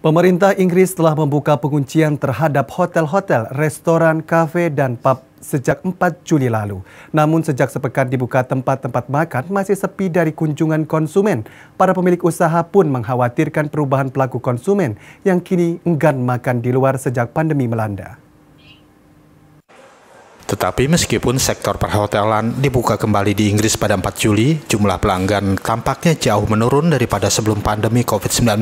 Pemerintah Inggris telah membuka penguncian terhadap hotel-hotel, restoran, kafe, dan pub sejak 4 Juli lalu. Namun sejak sepekan dibuka tempat-tempat makan masih sepi dari kunjungan konsumen. Para pemilik usaha pun mengkhawatirkan perubahan pelaku konsumen yang kini enggan makan di luar sejak pandemi melanda. Tetapi meskipun sektor perhotelan dibuka kembali di Inggris pada 4 Juli, jumlah pelanggan tampaknya jauh menurun daripada sebelum pandemi COVID-19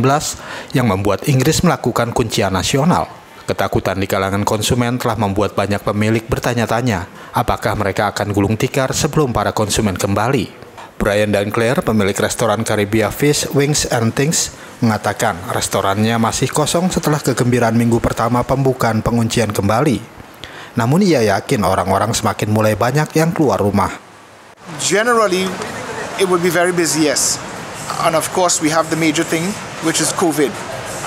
yang membuat Inggris melakukan kuncian nasional. Ketakutan di kalangan konsumen telah membuat banyak pemilik bertanya-tanya apakah mereka akan gulung tikar sebelum para konsumen kembali. Brian dan Claire, pemilik restoran Caribbean Fish, Wings and Things, mengatakan restorannya masih kosong setelah kegembiraan minggu pertama pembukaan penguncian kembali. Namun ia yakin orang-orang semakin mulai banyak yang keluar rumah. Generally, it will be very busy, yes. And of course, we have the major thing, which is COVID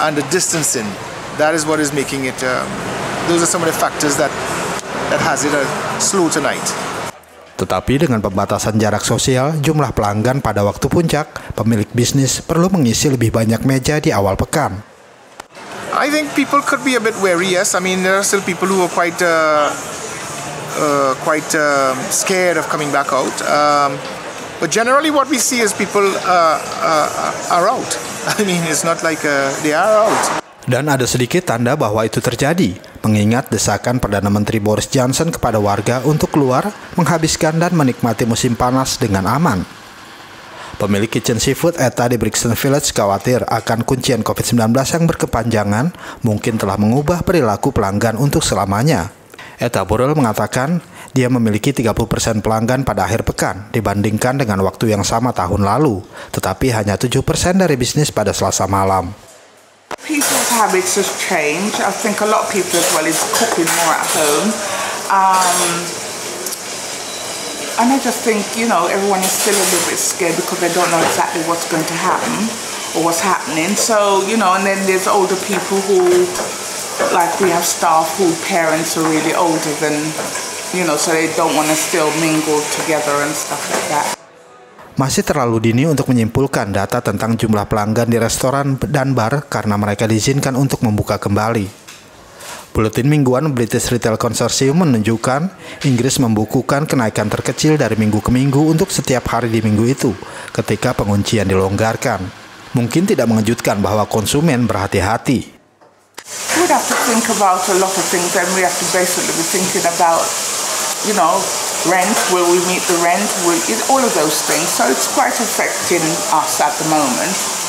and the distancing. That is what is making it, those are some of the factors that has it slow tonight. Tetapi dengan pembatasan jarak sosial, jumlah pelanggan pada waktu puncak, pemilik bisnis perlu mengisi lebih banyak meja di awal pekan. I think people could be a bit wary, yes. I mean, there are still people who are quite scared of coming back out. But generally what we see is people are out. I mean, it's not like they are out. Dan ada sedikit tanda bahwa itu terjadi, mengingat desakan Perdana Menteri Boris Johnson kepada warga untuk keluar, menghabiskan dan menikmati musim panas dengan aman. Pemilik Kitchen Seafood Etta di Brixton Village khawatir akan kuncian COVID-19 yang berkepanjangan mungkin telah mengubah perilaku pelanggan untuk selamanya. Etta Burrell mengatakan dia memiliki 30% pelanggan pada akhir pekan dibandingkan dengan waktu yang sama tahun lalu, tetapi hanya 7% dari bisnis pada Selasa malam. People's habits have changed. I think a lot of people as well is cooking more at home. And I just think, you know, everyone is still a little bit scared because they don't know exactly what's going to happen or what's happening. So, you know, and then there's older people who, like we have staff whose parents are really older than, you know, so they don't want to still mingle together and stuff like that. Masih terlalu dini untuk menyimpulkan data tentang jumlah pelanggan di restoran dan bar karena mereka diizinkan untuk membuka kembali. Buletin mingguan British Retail Consortium menunjukkan Inggris membukukan kenaikan terkecil dari minggu ke minggu untuk setiap hari di minggu itu ketika penguncian dilonggarkan. Mungkin tidak mengejutkan bahwa konsumen berhati-hati. We have to think about a lot of things and we have to basically be thinking about, you know, rent, will we meet the rent, all of those things. So it's quite affecting us at the moment.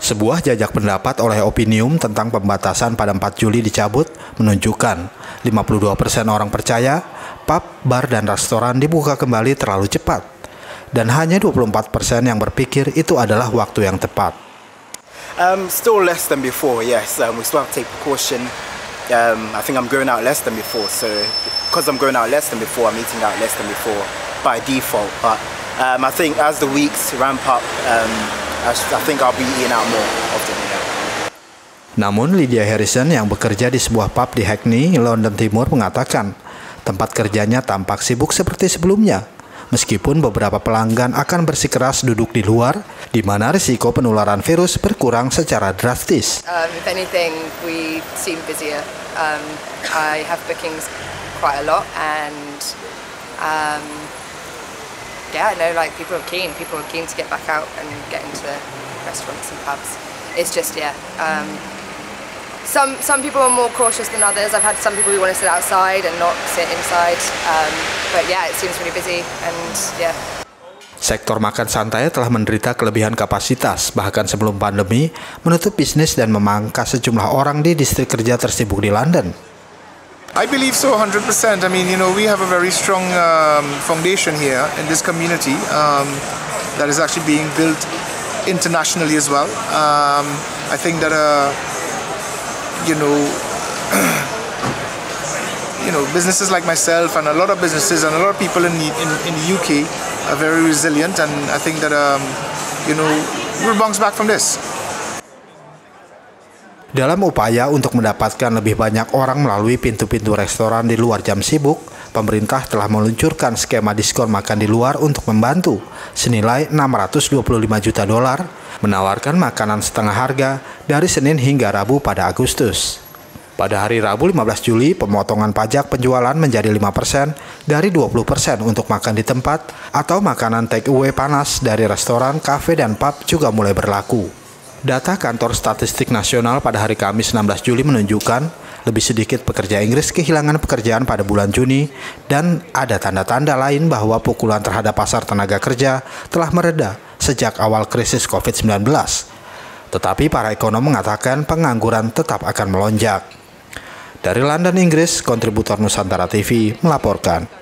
Sebuah jajak pendapat oleh Opinium tentang pembatasan pada 4 Juli dicabut menunjukkan 52% orang percaya pub, bar, dan restoran dibuka kembali terlalu cepat. Dan hanya 24% yang berpikir itu adalah waktu yang tepat. Still less than before, yes. We still have to take precaution. I think I'm going out less than before. So because I'm going out less than before, I'm eating out less than before by default. But I think as the weeks ramp up, I think I'll be eating out more often. Yeah. Namun Lydia Harrison yang bekerja di sebuah pub di Hackney, London Timur mengatakan tempat kerjanya tampak sibuk seperti sebelumnya. Meskipun beberapa pelanggan akan bersikeras duduk di luar, di mana risiko penularan virus berkurang secara drastis. If anything, we seem busier. I have bookings quite a lot, and yeah, no, like people are keen to get back out and get into restaurants and pubs. It's just, yeah, some people are more cautious than others. I've had some people who want to sit outside and not sit inside, but yeah, it seems really busy and yeah. Sektor makan santai telah menderita kelebihan kapasitas, bahkan sebelum pandemi, menutup bisnis dan memangkas sejumlah orang di distrik kerja tersibuk di London. I believe so, 100%. I mean, you know, we have a very strong foundation here in this community that is actually being built internationally as well. I think that, you know, businesses like myself and a lot of businesses and a lot of people in the UK are very resilient, and I think that, you know, we'll bounce back from this. Dalam upaya untuk mendapatkan lebih banyak orang melalui pintu-pintu restoran di luar jam sibuk, pemerintah telah meluncurkan skema diskon makan di luar untuk membantu senilai $625 juta, menawarkan makanan setengah harga dari Senin hingga Rabu pada Agustus. Pada hari Rabu 15 Juli, pemotongan pajak penjualan menjadi 5% dari 20% untuk makan di tempat atau makanan take away panas dari restoran, kafe, dan pub juga mulai berlaku. Data Kantor Statistik Nasional pada hari Kamis 16 Juli menunjukkan lebih sedikit pekerja Inggris kehilangan pekerjaan pada bulan Juni dan ada tanda-tanda lain bahwa pukulan terhadap pasar tenaga kerja telah mereda sejak awal krisis COVID-19. Tetapi para ekonom mengatakan pengangguran tetap akan melonjak. Dari London, Inggris, kontributor Nusantara TV melaporkan.